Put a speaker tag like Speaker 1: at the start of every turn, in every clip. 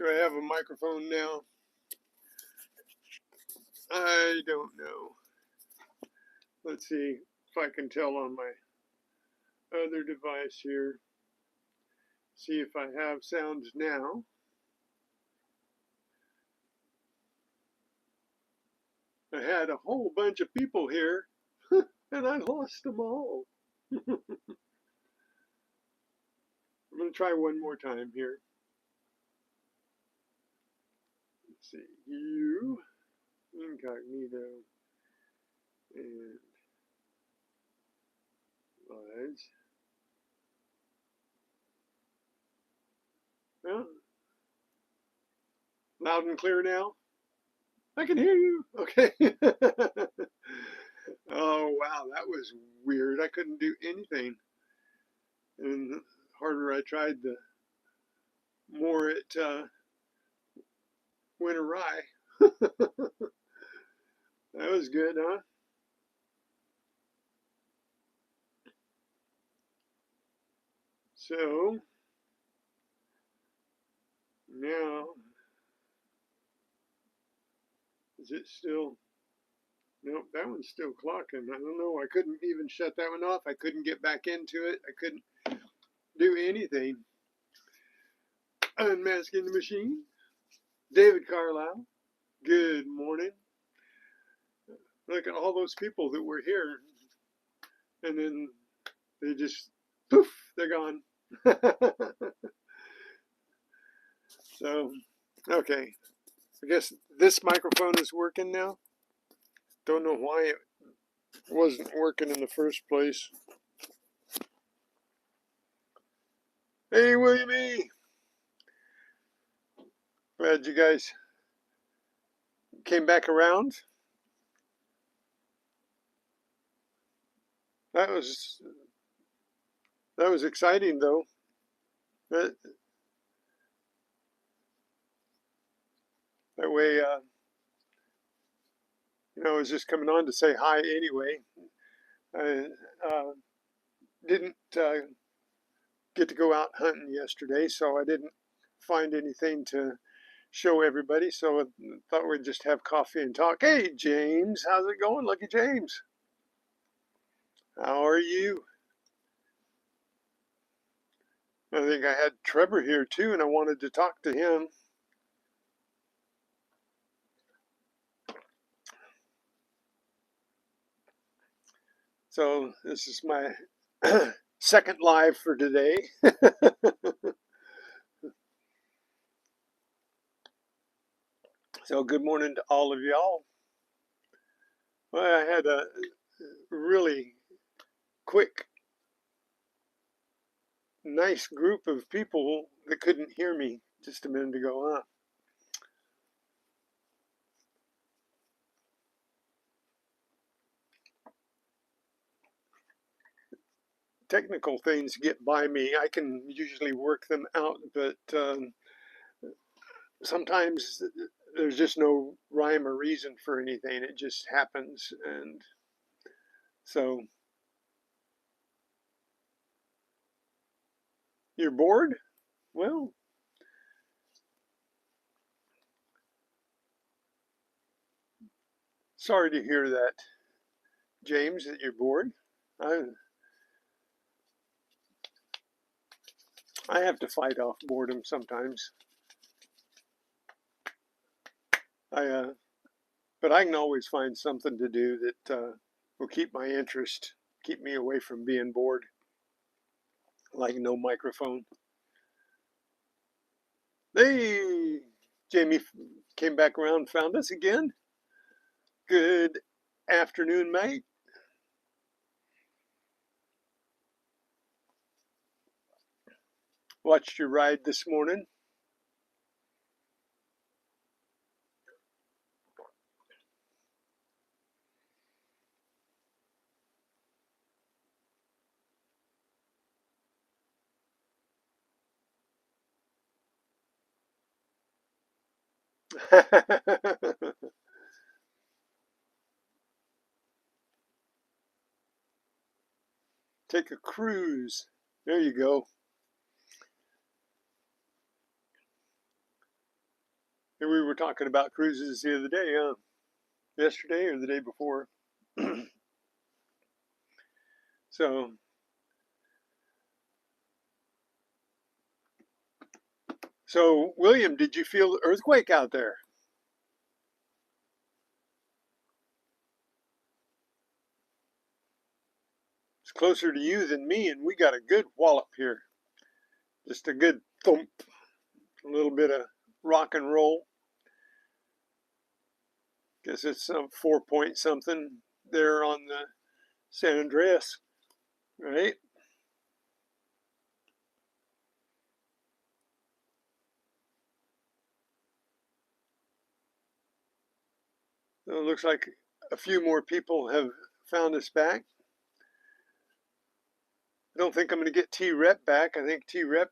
Speaker 1: Do I have a microphone now? I don't know. Let's see if I can tell on my other device here. See if I have sounds now. I had a whole bunch of people here and I lost them all. I'm going to try one more time here. Let's see. You, incognito, and lives. Well, loud and clear now. I can hear you. Okay. Oh, wow. That was weird. I couldn't do anything. And the harder I tried, the more it went awry. That was good, huh? So now, is it still? Nope, that one's still clocking. I don't know. I couldn't even shut that one off. I couldn't get back into it. I couldn't do anything. Unmasking the machine. David Carlisle, good morning. Look at all those people that were here. And then they just, poof, they're gone. So, okay. I guess this microphone is working now. Don't know why it wasn't working in the first place. Hey, William E. Glad you guys came back around. That was exciting, though. That way, I was just coming on to say hi anyway. I didn't get to go out hunting yesterday, so I didn't find anything to show everybody. So I thought we'd just have coffee and talk. Hey, James, how's it going? Lucky James. How are you? I think I had Trevor here too, and I wanted to talk to him. So this is my second live for today. So good morning to all of y'all. Well, I had a really quick, nice group of people that couldn't hear me just a minute ago. Technical things get by me. I can usually work them out, but sometimes there's just no rhyme or reason for anything. It just happens. And so you're bored? Well, sorry to hear that, James, that you're bored. I, I have to fight off boredom sometimes. But I can always find something to do that will keep my interest, keep me away from being bored, like no microphone. Hey, Jamie came back around and found us again. Good afternoon, mate. Watched your ride this morning. Take a cruise. There you go. And we were talking about cruises the other day, yesterday or the day before. So, William, did you feel the earthquake out there? It's closer to you than me, and we got a good wallop here. Just a good thump, a little bit of rock and roll. Guess it's some 4 point something there on the San Andreas, right? So it looks like a few more people have found us back. I don't think I'm going to get T-Rep back. I think T-Rep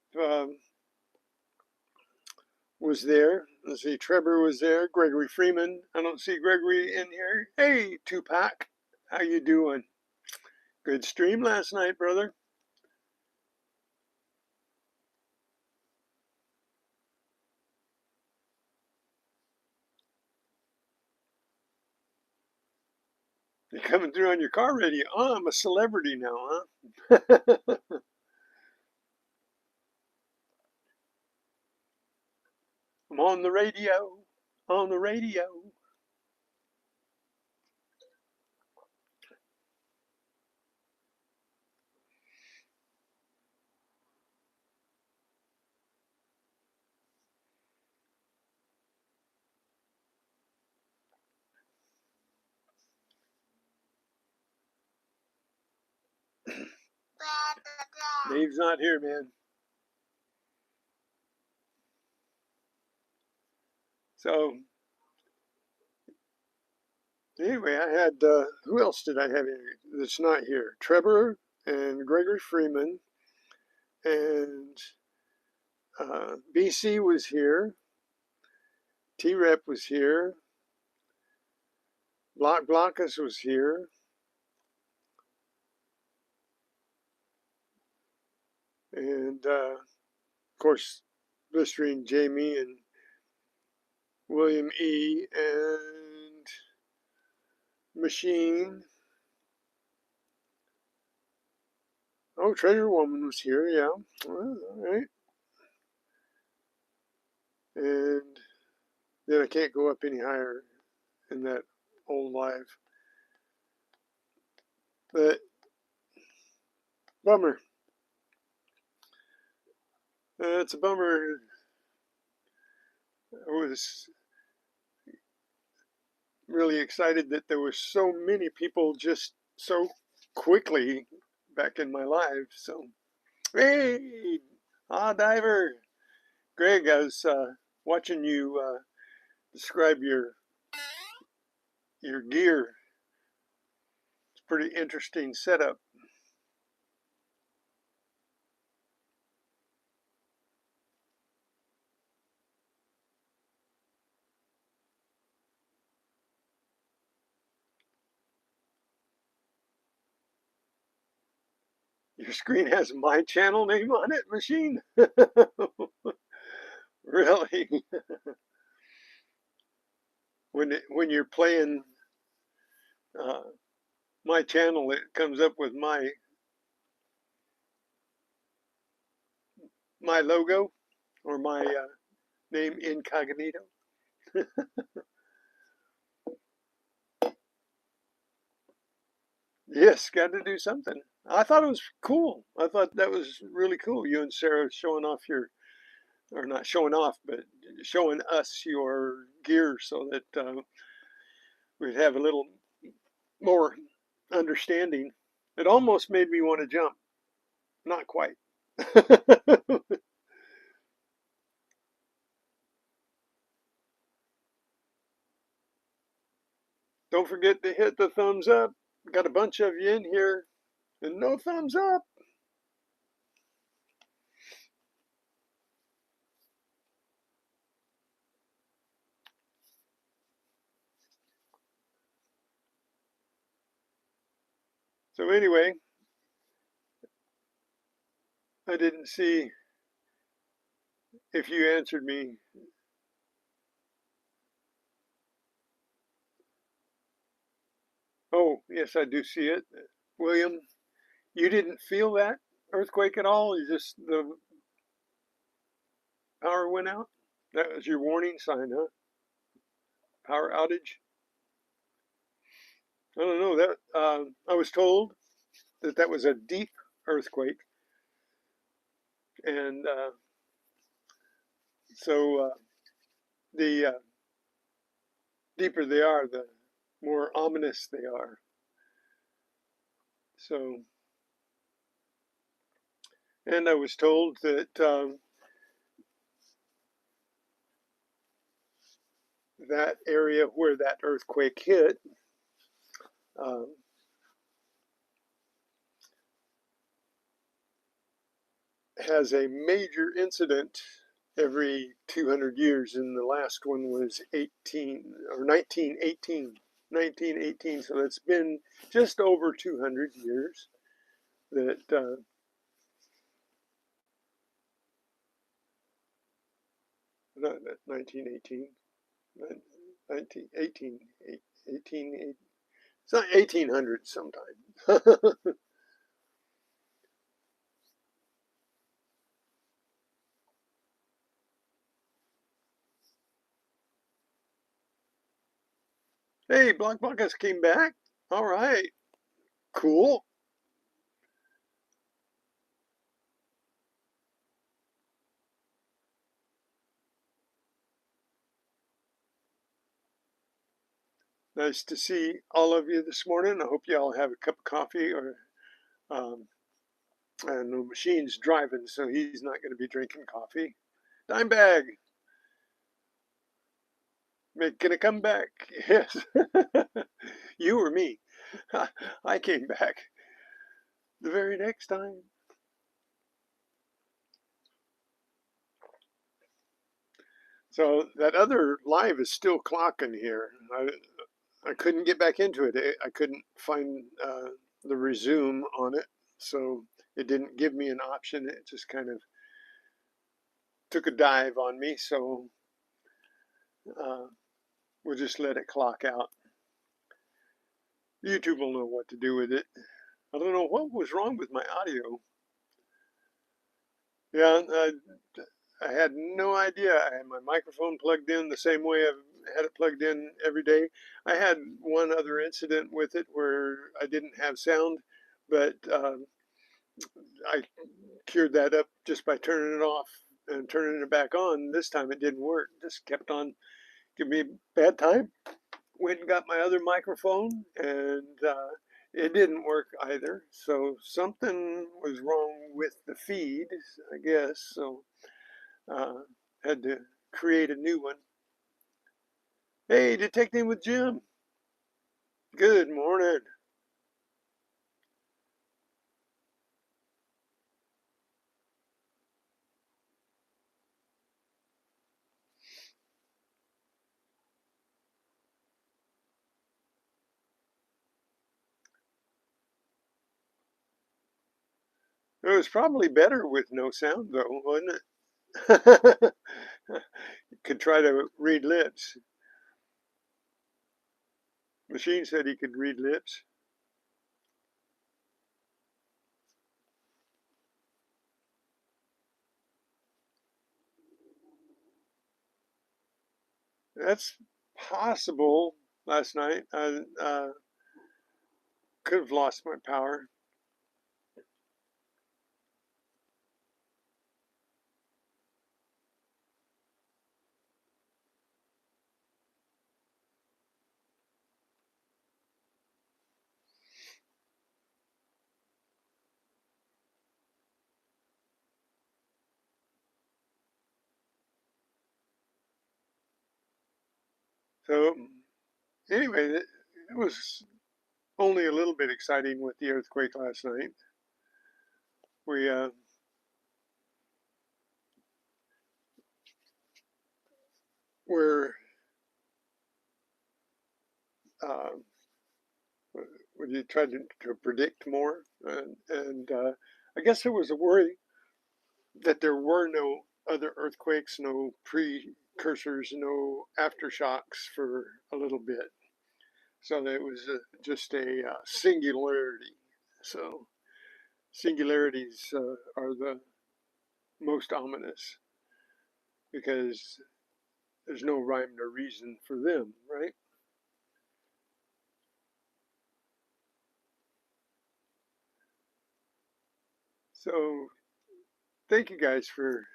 Speaker 1: was there. Let's see, Trevor was there. Gregory Freeman. I don't see Gregory in here. Hey, Tupac, how you doing? Good stream last night, brother. You coming through on your car radio? Oh, I'm a celebrity now, huh? I'm on the radio. On the radio. Dave's not here, man. So anyway, I had who else did I have here that's not here? Trevor and Gregory Freeman and BC was here. T-Rep was here. Blockus was here. And of course, Blistering Jamie and William E. and Machine. Oh, Treasure Woman was here, yeah. Well, all right. And then I can't go up any higher in that old live. But bummer. It's a bummer. I was really excited that there were so many people just so quickly back in my life. So, hey, diver. Greg, I was watching you describe your gear. It's a pretty interesting setup. Your screen has my channel name on it, Machine? Really? When you're playing uh, my channel, it comes up with my logo or my name incognito. Yes, got to do something. I thought it was cool. I thought that was really cool. You and Sarah showing off or not showing off, but showing us your gear so that we'd have a little more understanding. It almost made me want to jump. Not quite. Don't forget to hit the thumbs up. Got a bunch of you in here and no thumbs up. So anyway, I didn't see if you answered me. Oh, yes, I do see it. William, you didn't feel that earthquake at all? You just, the power went out? That was your warning sign, huh? Power outage? I don't know. That I was told that that was a deep earthquake, and so the deeper they are, the more ominous they are. So, and I was told that that area where that earthquake hit um, has a major incident every 200 years, and the last one was 18 or 1918. 1918, so it's been just over 200 years that 1918, 1918, 18, it's not 1800 sometime. Hey, Block Buckets came back. All right, cool. Nice to see all of you this morning. I hope you all have a cup of coffee or um, I know Machine's driving, so he's not going to be drinking coffee. Dimebag, making a comeback. Yes. You or me. I came back the very next time. So that other live is still clocking here. I couldn't get back into it. I couldn't find the resume on it. So it didn't give me an option. It just kind of took a dive on me. So uh, we'll just let it clock out. YouTube will know what to do with it. I don't know what was wrong with my audio. Yeah, I had no idea. I had my microphone plugged in the same way I've had it plugged in every day. I had one other incident with it where I didn't have sound, but I cured that up just by turning it off and turning it back on. This time it didn't work. It just kept on giving me a bad time. Went and got my other microphone, and it didn't work either. So something was wrong with the feed, I guess. So uh, had to create a new one. Hey, detecting with Jim. Good morning. It was probably better with no sound, though, wasn't it? Could try to read lips. Machine said he could read lips. That's possible. Last night, I could have lost my power. So anyway, it was only a little bit exciting with the earthquake last night. We were uh, when you tried to predict more, and I guess there was a worry that there were no other earthquakes, no precursors, no aftershocks for a little bit. So that it was just a singularity. So singularities are the most ominous because there's no rhyme or reason for them, right? So thank you guys for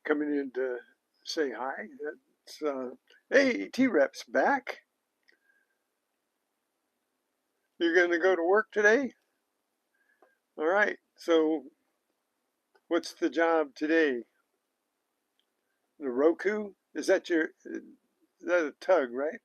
Speaker 1: coming in to say hi. That's hey, T-Rep's back. You're going to go to work today? All right. So what's the job today? The Roku? Is that your? Is that a tug, right?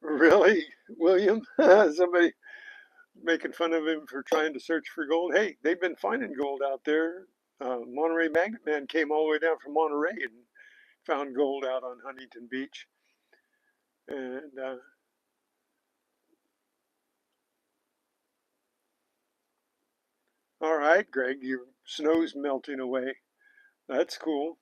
Speaker 1: Really, William? Somebody making fun of him for trying to search for gold. Hey, they've been finding gold out there. Monterey Magnet Man came all the way down from Monterey and found gold out on Huntington Beach. And all right, Greg, your snow's melting away. That's cool.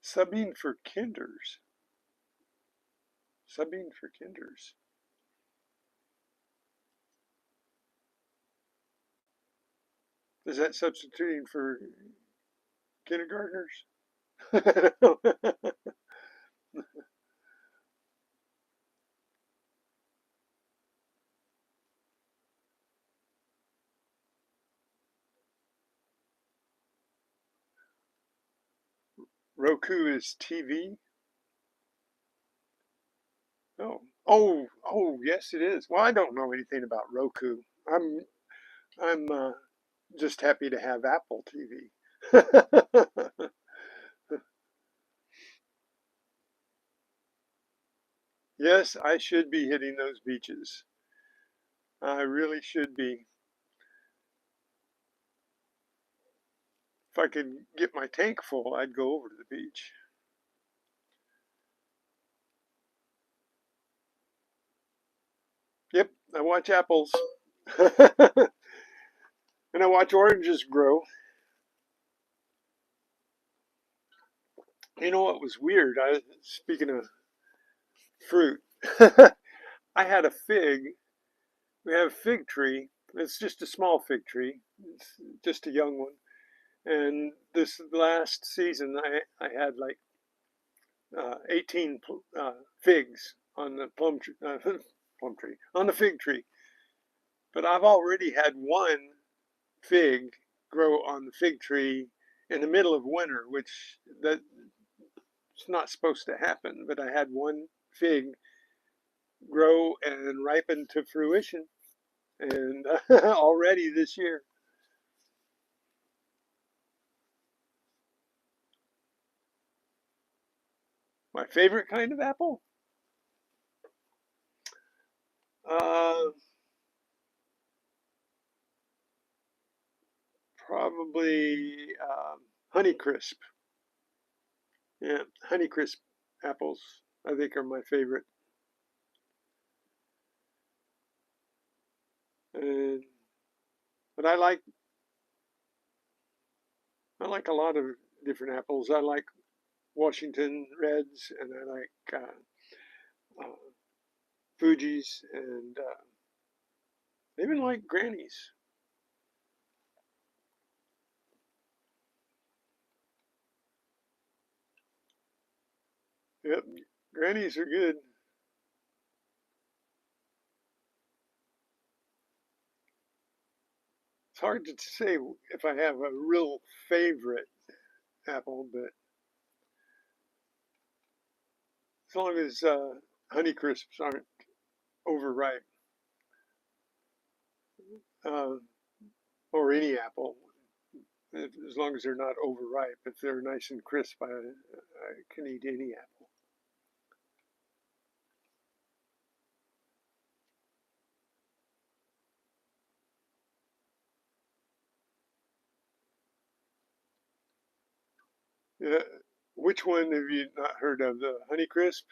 Speaker 1: Subbing for kinders. Subbing for kinders. Is that substituting for kindergartners? Roku is TV. Oh, oh, yes, it is. Well, I don't know anything about Roku. I'm just happy to have Apple TV. Yes, I should be hitting those beaches. I really should be. If I could get my tank full, I'd go over to the beach. Yep, I watch apples. And I watch oranges grow. You know what was weird? Speaking of fruit, I had a fig. We have a fig tree. It's just a small fig tree. It's just a young one. And this last season, I had like 18 figs on the plum tree, on the fig tree. But I've already had one fig grow on the fig tree in the middle of winter, which that's not supposed to happen. But I had one fig grow and ripen to fruition, and already this year. My favorite kind of apple? Uh, Probably Honeycrisp. Yeah, Honeycrisp apples, I think, are my favorite. And but I like a lot of different apples. I like Washington Reds, and I like uh, Fuji's, and even like Granny's. Yep, Granny's are good. It's hard to say if I have a real favorite apple, but as long as Honeycrisps aren't overripe, uh, or any apple, as long as they're not overripe. If they're nice and crisp, I can eat any apple. Yeah. Which one have you not heard of? The Honeycrisp,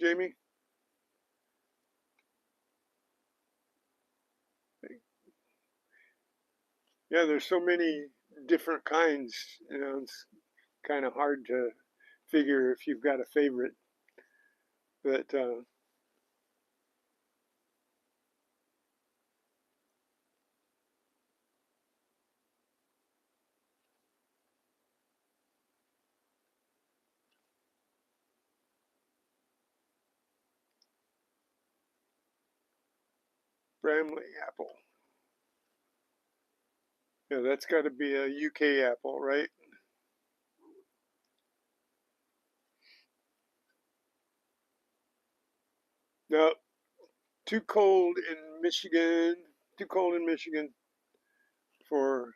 Speaker 1: Jamie? Yeah, there's so many different kinds. It's kind of hard to figure if you've got a favorite. But Bramley apple. Yeah, that's got to be a UK apple, right? No, too cold in Michigan. Too cold in Michigan for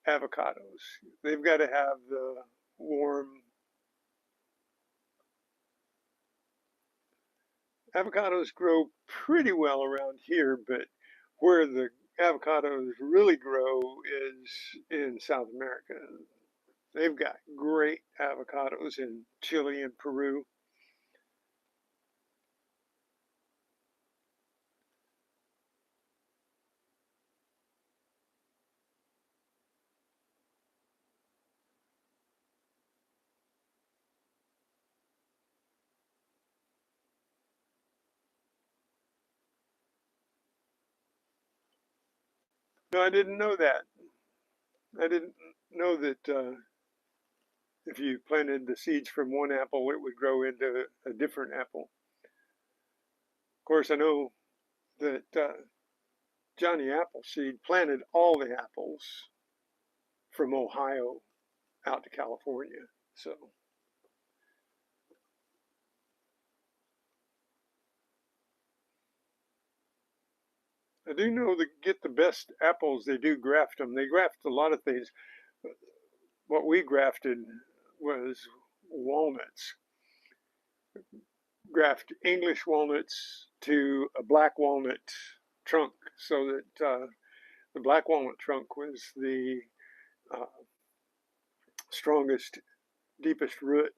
Speaker 1: avocados. They've got to have the warm. Avocados grow pretty well around here, but where the avocados really grow is in South America. They've got great avocados in Chile and Peru. No, I didn't know that. I didn't know that if you planted the seeds from one apple, it would grow into a different apple. Of course, I know that Johnny Appleseed planted all the apples from Ohio out to California. So I do know that get the best apples, they do graft them. They graft a lot of things. What we grafted was walnuts. Graft English walnuts to a black walnut trunk so that the black walnut trunk was the uh, strongest, deepest root,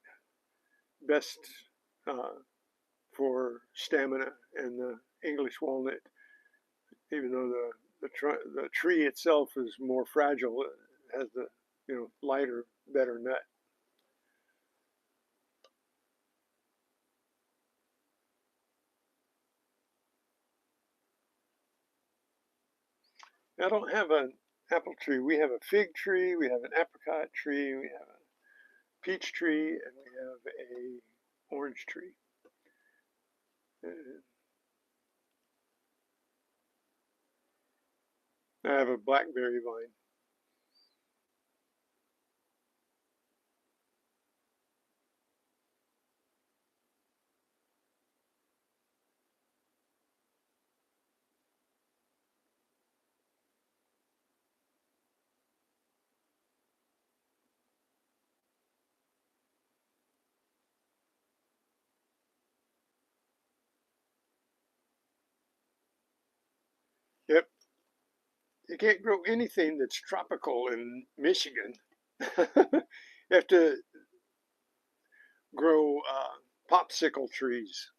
Speaker 1: best uh, for stamina, and the English walnut, even though the tree itself is more fragile, it has the lighter, better nut. I don't have an apple tree. We have a fig tree, we have an apricot tree, we have a peach tree, and we have a orange tree. And I have a blackberry vine. Yep, you can't grow anything that's tropical in Michigan. You have to grow popsicle trees.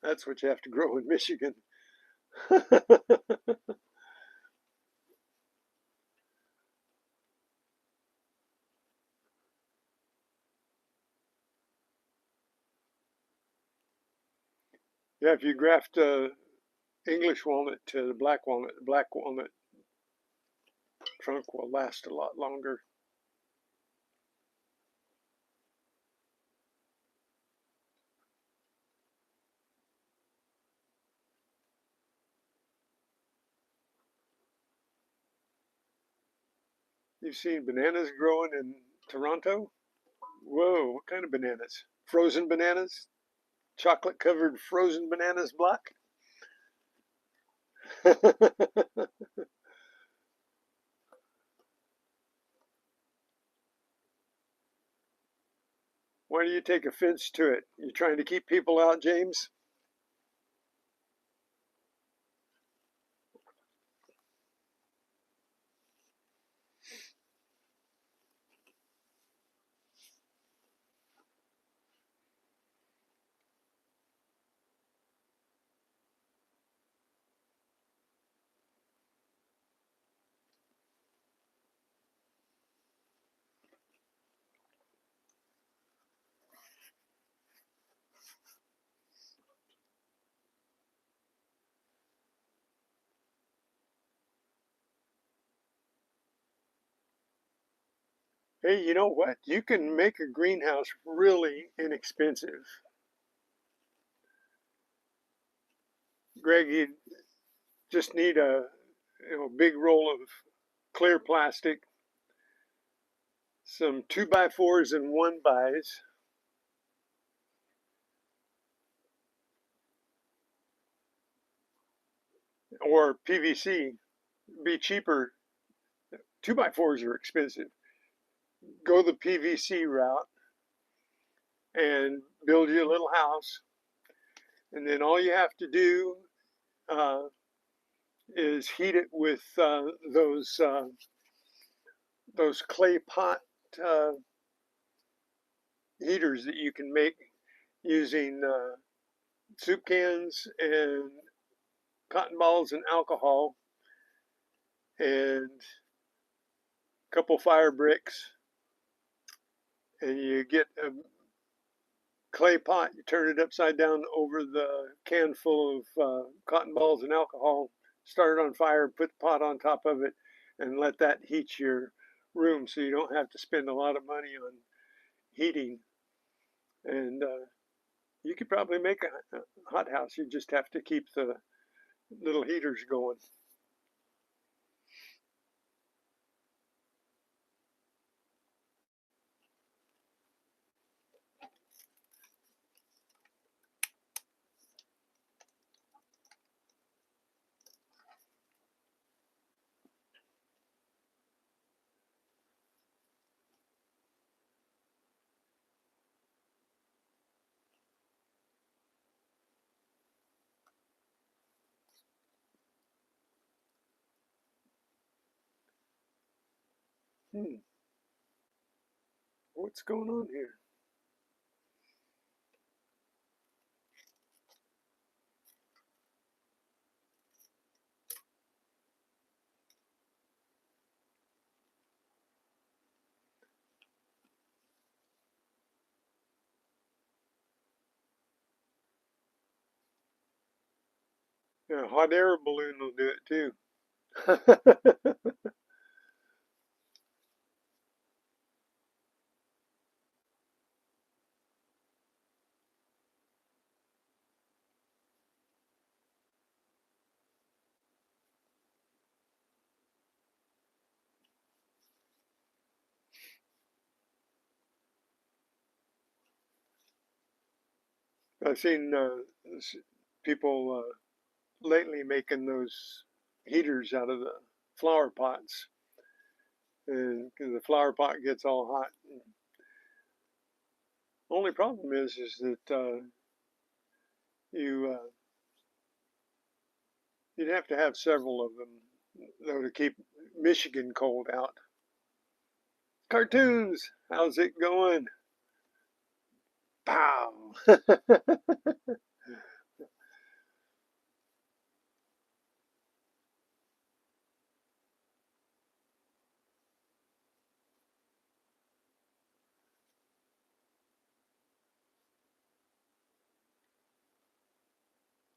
Speaker 1: That's what you have to grow in Michigan. Yeah, if you graft English walnut to the black walnut trunk will last a lot longer. You've seen bananas growing in Toronto? Whoa, what kind of bananas? Frozen bananas? Chocolate covered frozen bananas block? Why do you take offense to it? You trying to keep people out, James? Hey, you know what? You can make a greenhouse really inexpensive. Greg, you just need a big roll of clear plastic, some 2x4s and 1x, or PVC. Be cheaper. 2x4s are expensive. Go the PVC route and build you a little house. And then all you have to do uh, is heat it with those clay pot uh, heaters that you can make using soup cans and cotton balls and alcohol and a couple fire bricks, and you get a clay pot. You turn it upside down over the can full of cotton balls and alcohol, start it on fire, put the pot on top of it, and let that heat your room so you don't have to spend a lot of money on heating. And you could probably make a hot house. You just have to keep the little heaters going. Hmm, what's going on here? Yeah, a hot air balloon will do it too. I've seen people lately making those heaters out of the flower pots, and 'cause the flower pot gets all hot. Only problem is that you'd have to have several of them though to keep Michigan cold out. Cartoons, how's it going? Pow!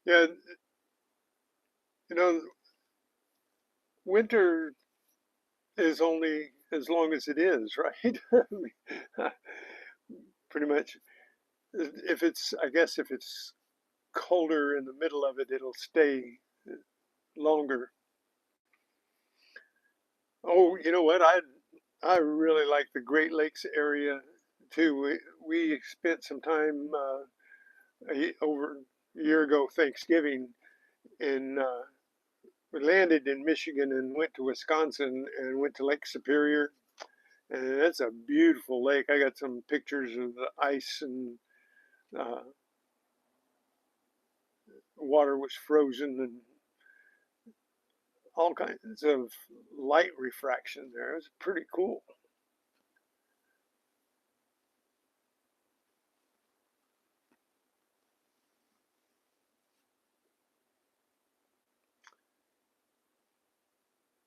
Speaker 1: Yeah, you know, winter is only as long as it is, right? Pretty much. If it's, I guess, if it's colder in the middle of it, it'll stay longer. Oh, you know what? I really like the Great Lakes area too. We spent some time over a year ago Thanksgiving in we landed in Michigan and went to Wisconsin and went to Lake Superior And it's a beautiful lake. I got some pictures of the ice and uh, water was frozen and all kinds of light refraction there. It's pretty cool.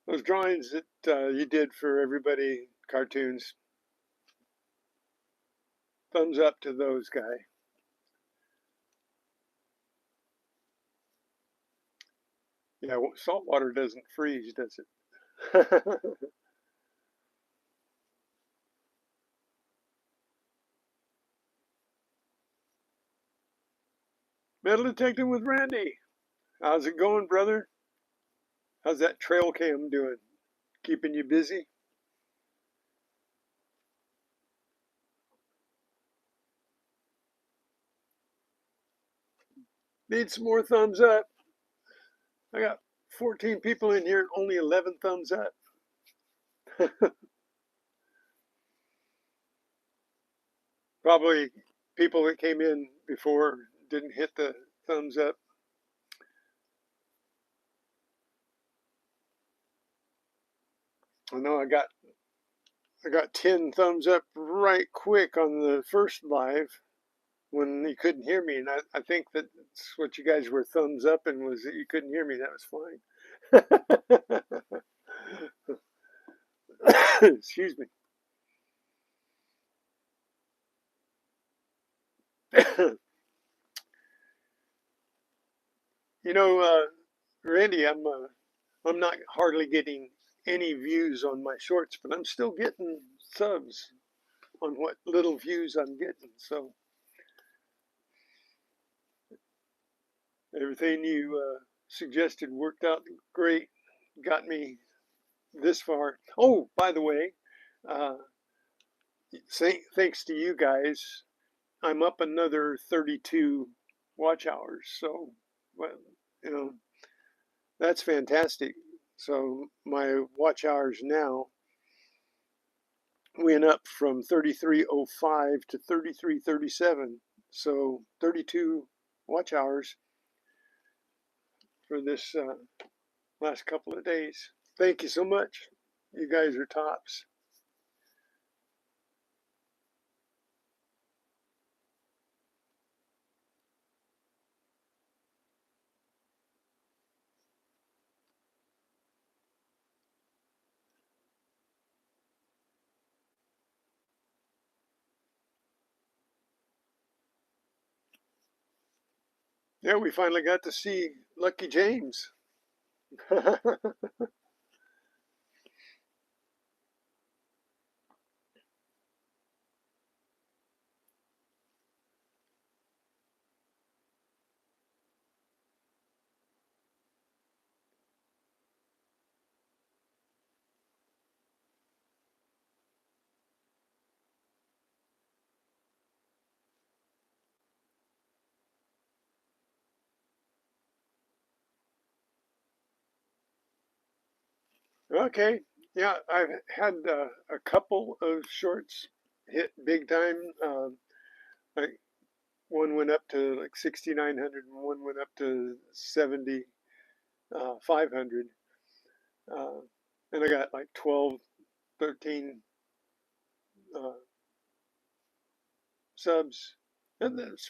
Speaker 1: Those drawings that you did for everybody, cartoons, thumbs up to those guys. Yeah, salt water doesn't freeze, does it? Metal detecting with Randy. How's it going, brother? How's that trail cam doing? Keeping you busy? Need some more thumbs up. I got 14 people in here and only 11 thumbs up. Probably people that came in before didn't hit the thumbs up. I know I got 10 thumbs up right quick on the first live when you couldn't hear me, and I think that's what you guys were thumbs up and was that you couldn't hear me. That was fine. Excuse me. You know, Randy, I'm not hardly getting any views on my shorts, but I'm still getting subs on what little views I'm getting. So everything you suggested worked out great. Got me this far. Oh, by the way, uh, thanks to you guys, I'm up another 32 watch hours. So, well, you know, that's fantastic. So my watch hours now went up from 3305 to 3337. So 32 watch hours for this last couple of days. Thank you so much. You guys are tops. Yeah, we finally got to see Lucky James. Okay, yeah, I've had a couple of shorts hit big time. Like one went up to like 6,900 and one went up to 7,500. And I got like 12, 13 uh, subs. And that's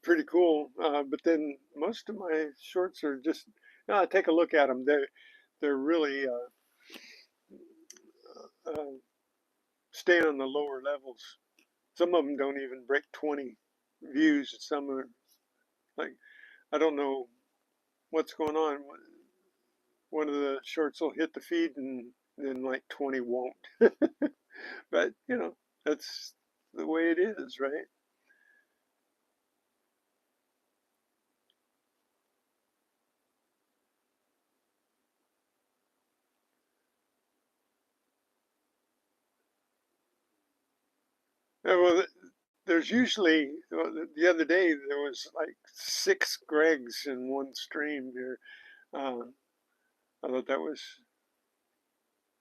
Speaker 1: pretty cool. But then most of my shorts are just, take a look at them. They're really uh, staying on the lower levels. Some of them don't even break 20 views. Some are like, I don't know what's going on. One of the shorts will hit the feed and then like 20 won't. But, that's the way it is, right? Well, there's usually, the other day, there was like 6 Gregs in one stream here. Uh, I thought that was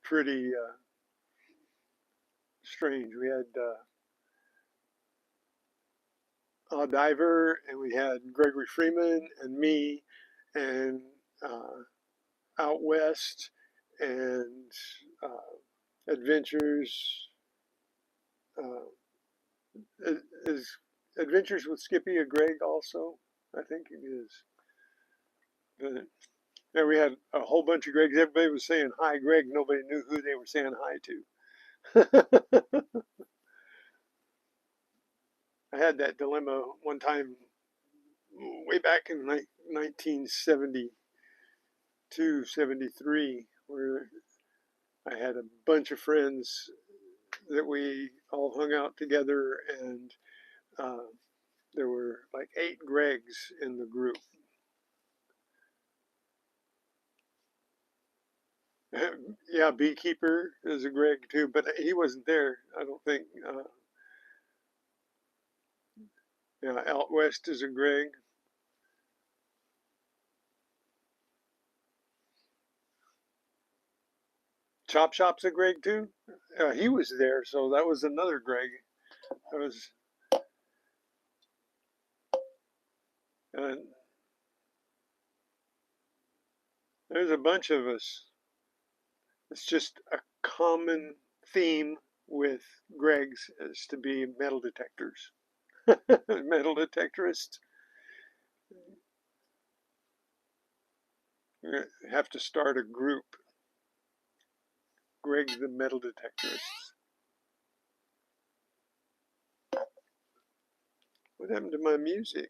Speaker 1: pretty strange. We had Diver, and we had Gregory Freeman and me, and Out West, and Adventures. Is Adventures with Skippy a Greg also? I think it is. But yeah, we had a whole bunch of Gregs. Everybody was saying hi, Greg. Nobody knew who they were saying hi to. I had that dilemma one time way back in 1972, 73, where I had a bunch of friends that we all hung out together, and uh, there were like 8 Gregs in the group. Yeah, Beekeeper is a Greg too, but he wasn't there. I don't think. Yeah, Out West is a Greg. Chop Shop's a Greg too. He was there, so that was another Greg. That was. Uh, there's a bunch of us. It's just a common theme with Gregs is to be metal detectors, metal detectorists. We have to start a group. Greg the metal detectorists. What happened to my music?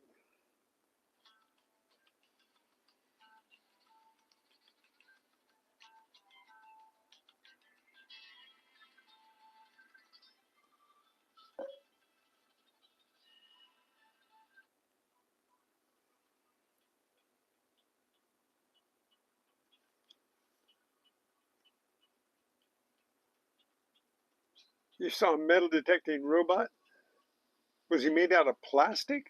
Speaker 1: You saw a metal detecting robot? Was he made out of plastic?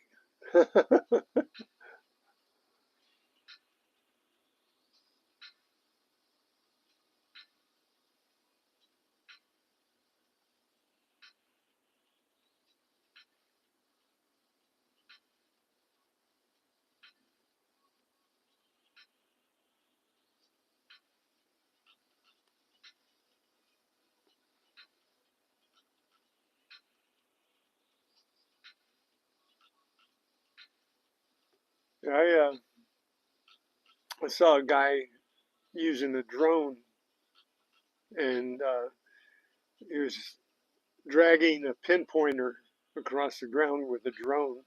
Speaker 1: I, uh, I saw a guy using a drone, and he was dragging a pinpointer across the ground with a drone.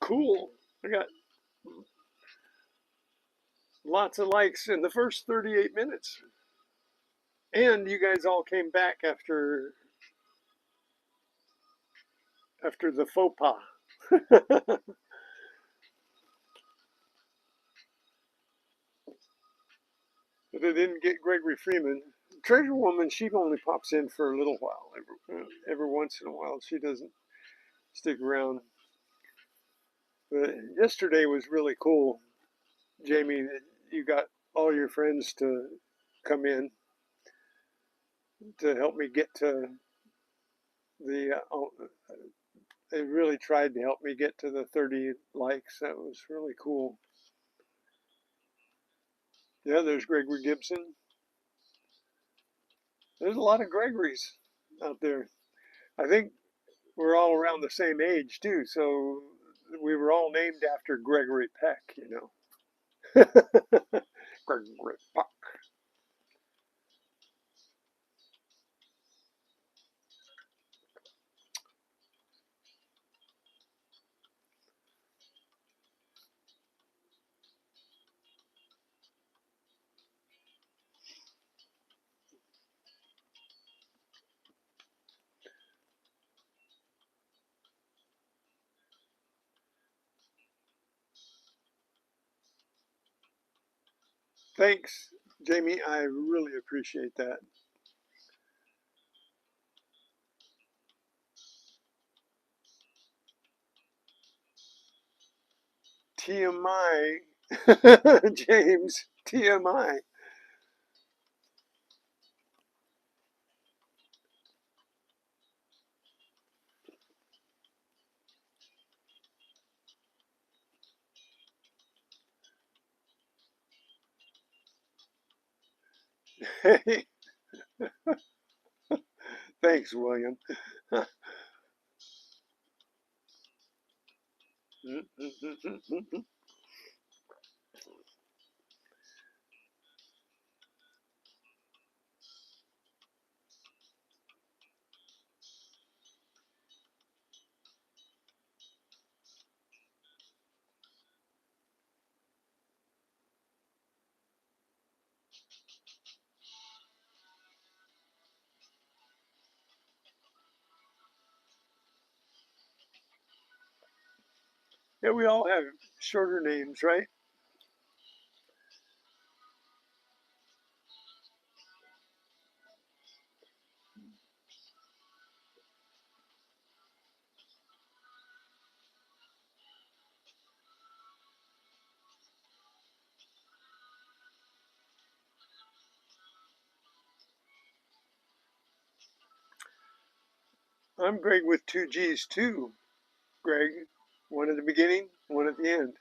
Speaker 1: Cool. I got lots of likes in the first 38 minutes. And you guys all came back after the faux pas. But I didn't get Gregory Freeman. Treasure Woman, she only pops in for a little while. Every once in a while, she doesn't stick around. But yesterday was really cool, Jamie. You got all your friends to come in to help me get to the. They really tried to help me get to the 30 likes. That was really cool. Yeah, there's Gregory Gibson. There's a lot of Gregorys out there. I think we're all around the same age too, so we were all named after Gregory Peck, you know. Gregory Peck. Thanks, Jamie. I really appreciate that. TMI, James, TMI. Hey, thanks, William. Yeah, we all have shorter names, right? I'm Greg with two G's too, Greg. One at the beginning, one at the end.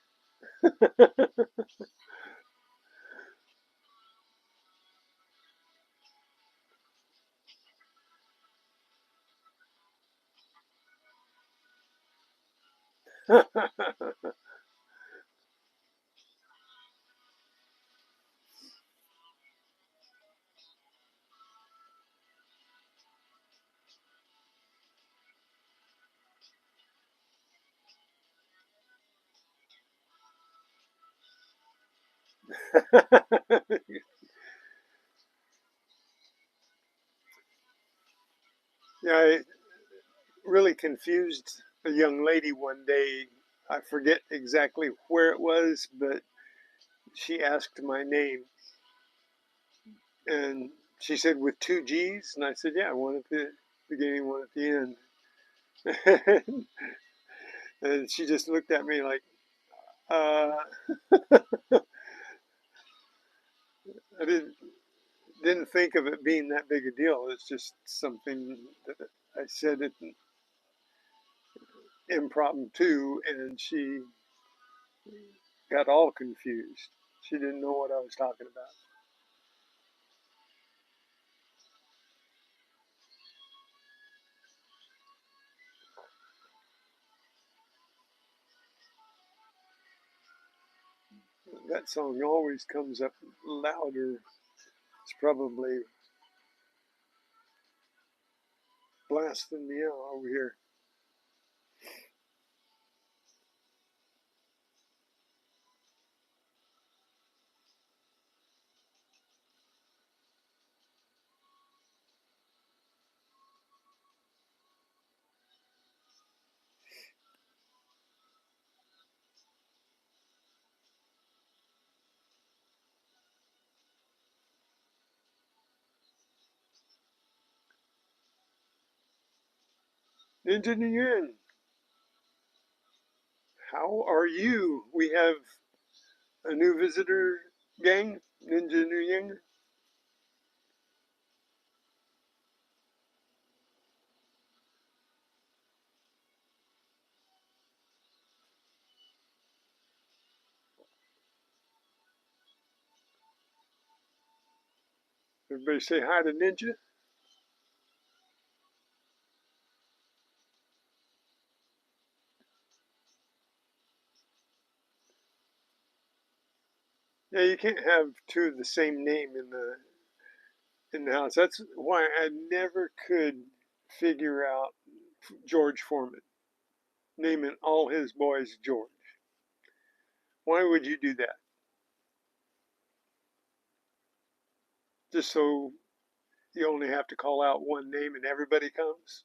Speaker 1: Yeah, I really confused a young lady one day. I forget exactly where it was, but she asked my name and she said with two G's, and I said, yeah, one at the beginning, one at the end. And she just looked at me like, uh, I didn't think of it being that big a deal. It's just something that I said it impromptu, and she got all confused. She didn't know what I was talking about. That song always comes up louder. It's probably blasting me out over here. Ninja Nguyen, how are you? We have a new visitor, gang. Ninja Nguyen. Everybody say hi to Ninja. Yeah, you can't have two of the same name in the house. That's why I never could figure out George Foreman naming all his boys George. Why would you do that? Just so you only have to call out one name and everybody comes?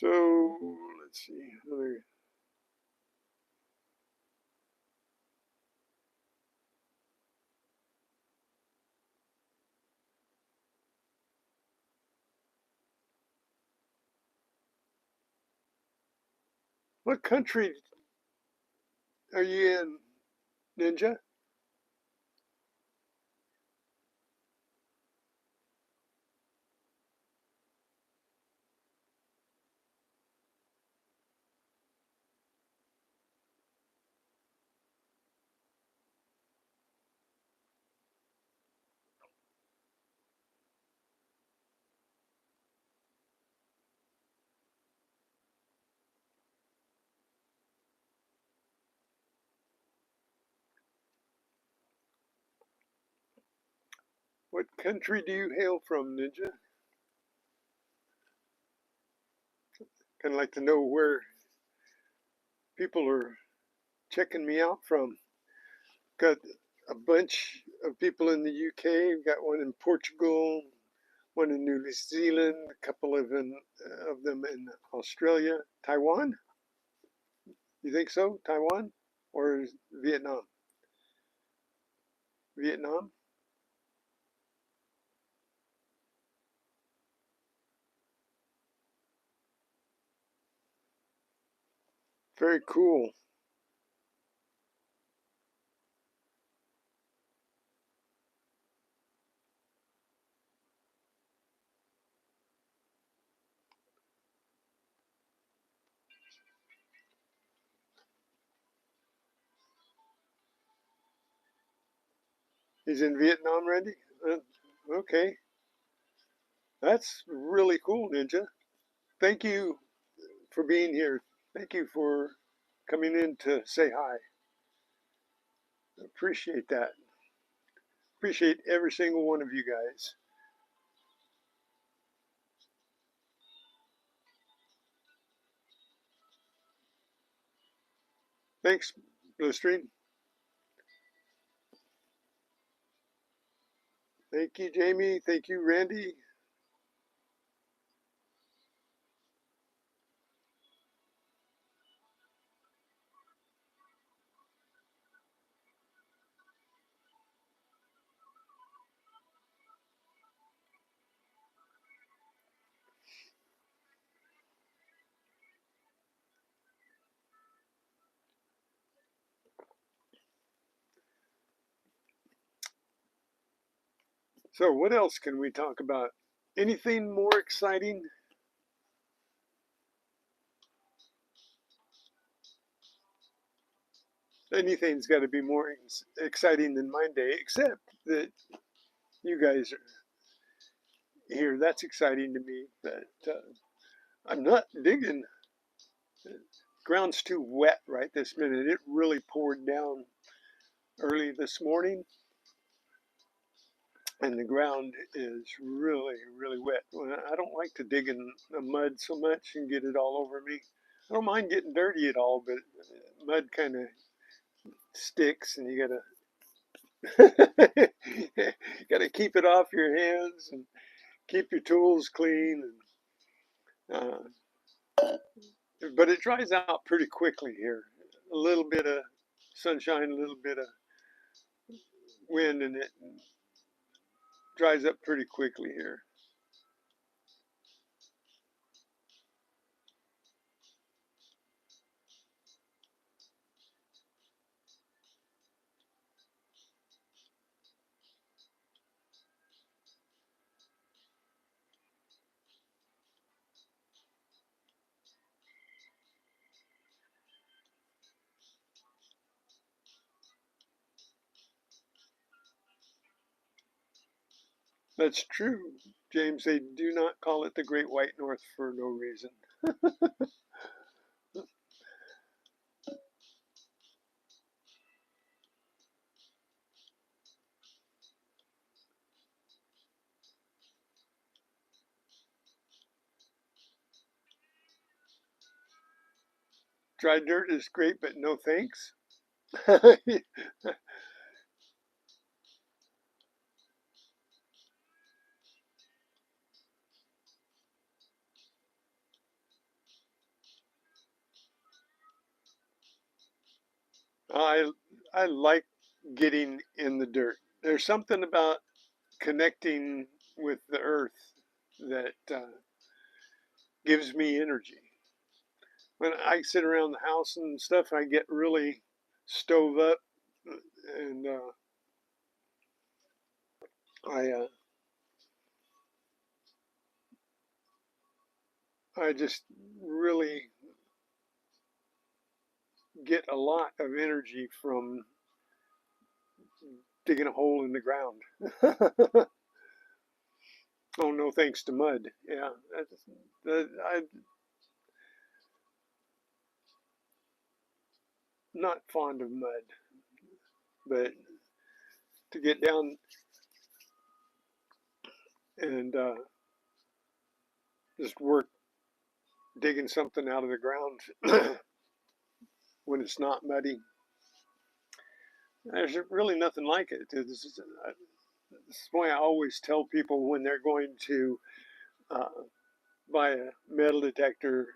Speaker 1: So let's see. What country are you in, Ninja? What country do you hail from, Ninja? Kind of like to know where people are checking me out from. Got a bunch of people in the UK. We've got one in Portugal, one in New Zealand, a couple of them in Australia, Taiwan. You think so? Taiwan or Vietnam? Vietnam. Very cool. He's in Vietnam, Randy. Okay, that's really cool, Ninja. Thank you for being here. Thank you for coming in to say hi. Appreciate that. Appreciate every single one of you guys. Thanks, Blistering. Thank you, Jamie. Thank you, Randy. So, what else can we talk about? Anything more exciting? Anything's got to be more exciting than my day, except that you guys are here. That's exciting to me. But I'm not digging. Ground's too wet right this minute. It really poured down early this morning, and the ground is really, really wet. I don't like to dig in the mud so much and get it all over me. I don't mind getting dirty at all, but mud kind of sticks, and you gotta gotta keep it off your hands and keep your tools clean. And, but it dries out pretty quickly here. A little bit of sunshine, a little bit of wind, and it dries up pretty quickly here. That's true, James. They do not call it the Great White North for no reason. Dry dirt is great, but no thanks. I I like getting in the dirt. There's something about connecting with the earth that gives me energy. When I sit around the house and stuff, I get really stove up, and I I just really get a lot of energy from digging a hole in the ground. Oh, no, thanks to mud. Yeah, I'm not fond of mud, but to get down and just work digging something out of the ground when it's not muddy, there's really nothing like it. This is why I always tell people when they're going to uh, buy a metal detector,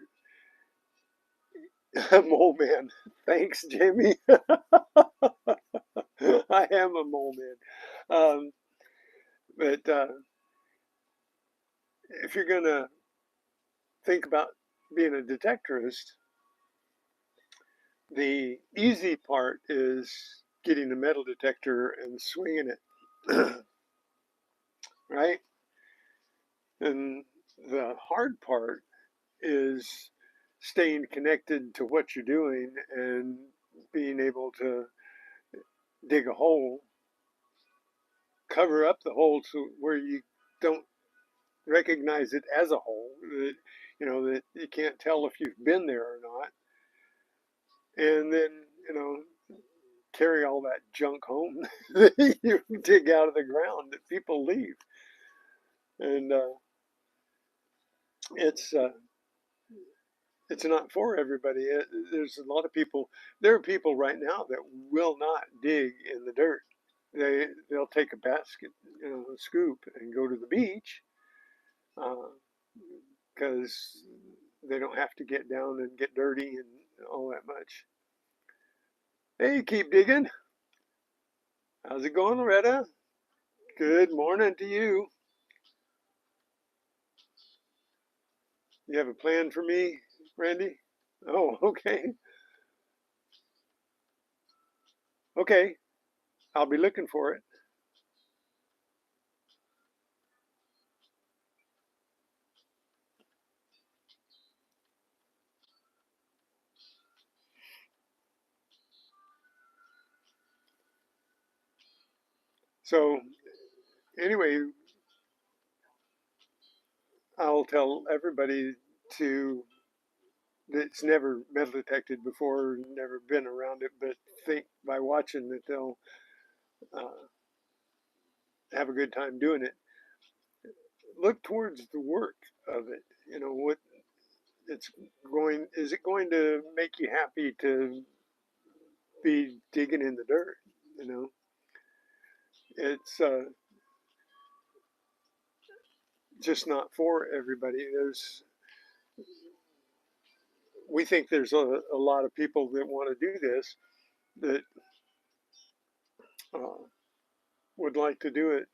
Speaker 1: mole man. Thanks, Jamie. I am a mole man. But if you're going to think about being a detectorist, the easy part is getting a metal detector and swinging it, right? And the hard part is staying connected to what you're doing and being able to dig a hole, cover up the hole to where you don't recognize it as a hole, that that you can't tell if you've been there or not, and then you know carry all that junk home that you dig out of the ground that people leave, and it's uh, it's not for everybody. There's a lot of people. There are people right now that will not dig in the dirt. They'll take a basket, a scoop, and go to the beach because they don't have to get down and get dirty and all that much. Hey, keep digging. How's it going, Loretta? Good morning to you. You have a plan for me, Randy? Oh, okay. Okay. I'll be looking for it. So, anyway, I'll tell everybody to that's never metal detected before, never been around it, but think by watching that they'll uh, have a good time doing it. Look towards the work of it. What it's going. Is it going to make you happy to be digging in the dirt? You know, it's just not for everybody. We think there's a lot of people that want to do this that uh, would like to do it,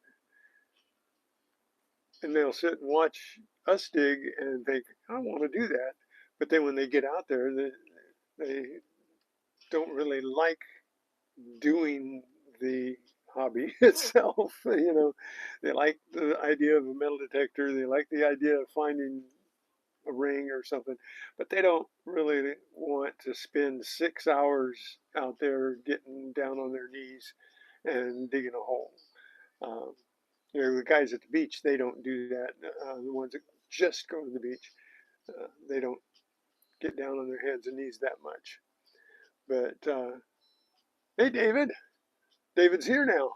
Speaker 1: and they'll sit and watch us dig and think, I want to do that. But then when they get out there, they don't really like doing the hobby itself. They like the idea of a metal detector. They like the idea of finding a ring or something, but they don't really want to spend 6 hours out there getting down on their knees and digging a hole. Um, the guys at the beach, they don't do that. The ones that just go to the beach, they don't get down on their hands and knees that much. But hey, David, David's here now.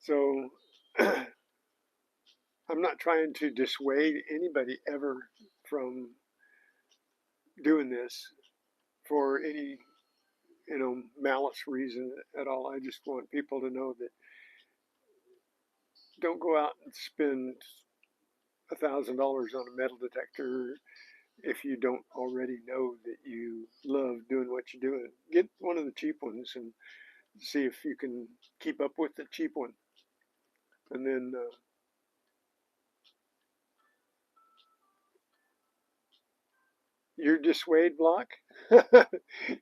Speaker 1: So I'm not trying to dissuade anybody ever from doing this for any malice reason at all. I just want people to know that don't go out and spend $1,000 on a metal detector if you don't already know that you love doing what you're doing. Get one of the cheap ones and see if you can keep up with the cheap one. And then your dissuade block.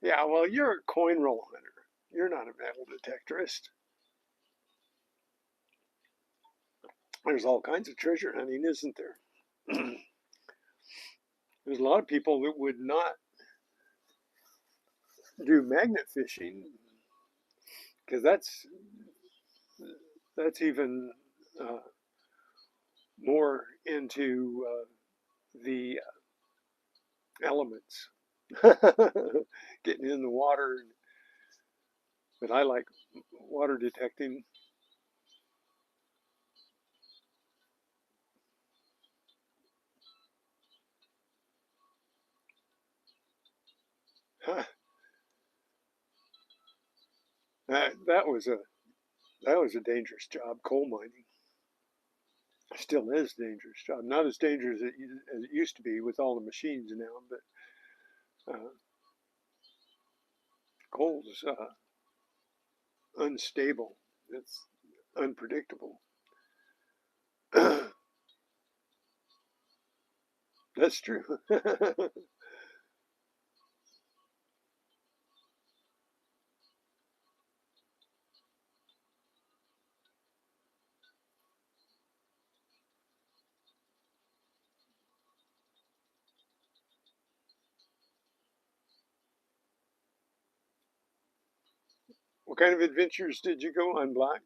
Speaker 1: Yeah, well, you're a coin roll hunter. You're not a metal detectorist. There's all kinds of treasure hunting, isn't there? There's a lot of people that would not do magnet fishing because that's even uh, more into the elements, getting in the water. But I like water detecting. That was a dangerous job. Coal mining still is a dangerous job. Not as dangerous as it used to be with all the machines now, but coal's unstable. It's unpredictable. That's true. What kind of adventures did you go on, Black?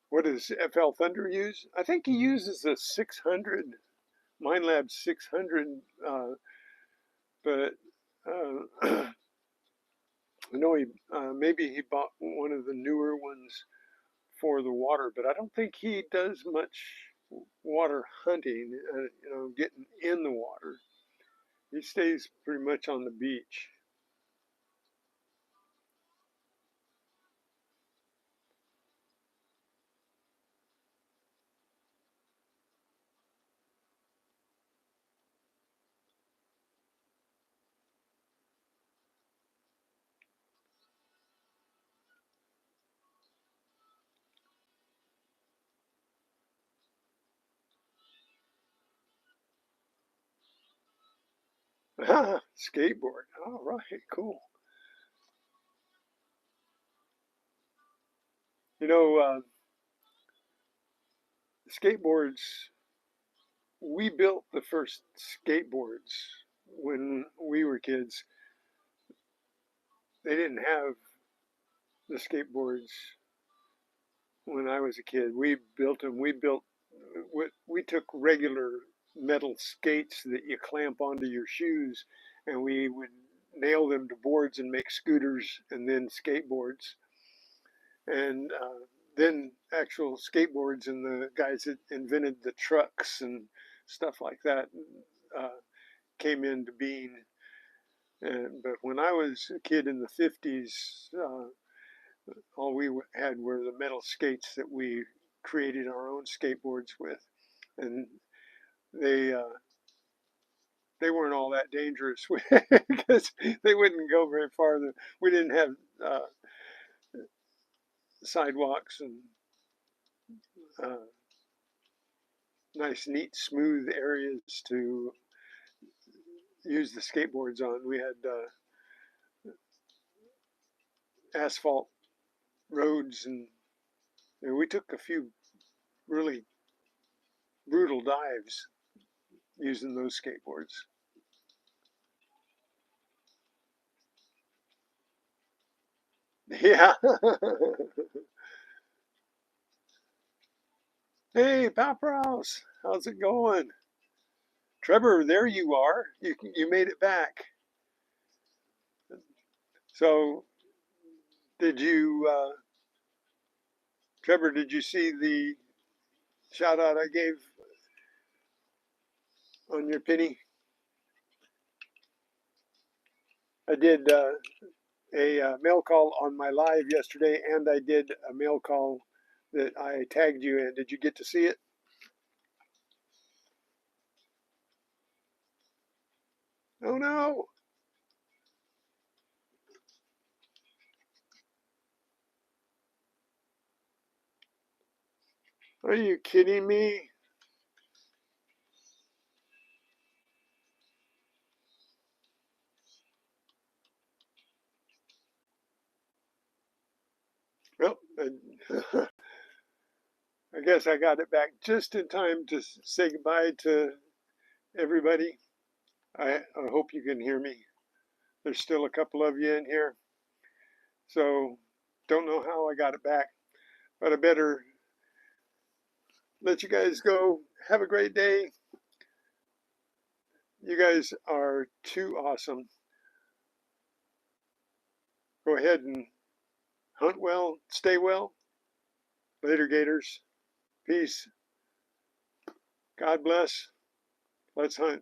Speaker 1: What does FL Thunder use? I think he uses the 600, MineLab 600, but I know he maybe he bought one of the newer ones for the water, but I don't think he does much water hunting, getting in the water. He stays pretty much on the beach. Skateboard. All right, cool. You know, skateboards, we built the first skateboards when we were kids. They didn't have the skateboards when I was a kid. We built them. We took regular metal skates that you clamp onto your shoes, and we would nail them to boards and make scooters and then skateboards. And then actual skateboards and the guys that invented the trucks and stuff like that uh, came into being. But when I was a kid in the 50s, all we had were the metal skates that we created our own skateboards with, and they uh, they weren't all that dangerous because they wouldn't go very far. We didn't have uh, sidewalks and uh, nice, neat, smooth areas to use the skateboards on. We had asphalt roads, and we took a few really brutal dives using those skateboards. Yeah. Hey, Pop Rouse, how's it going? Trevor, there you are. You made it back. So did you, Trevor? Did you see the shout out I gave on your penny? I did a mail call on my live yesterday, and I did a mail call that I tagged you in. Did you get to see it? Oh no! Are you kidding me? Well, I guess I got it back just in time to say goodbye to everybody. I hope you can hear me. There's still a couple of you in here, so don't know how I got it back, but I better let you guys go. Have a great day. You guys are too awesome. Go ahead and hunt well, stay well. Later, Gators. Peace. God bless. Let's hunt.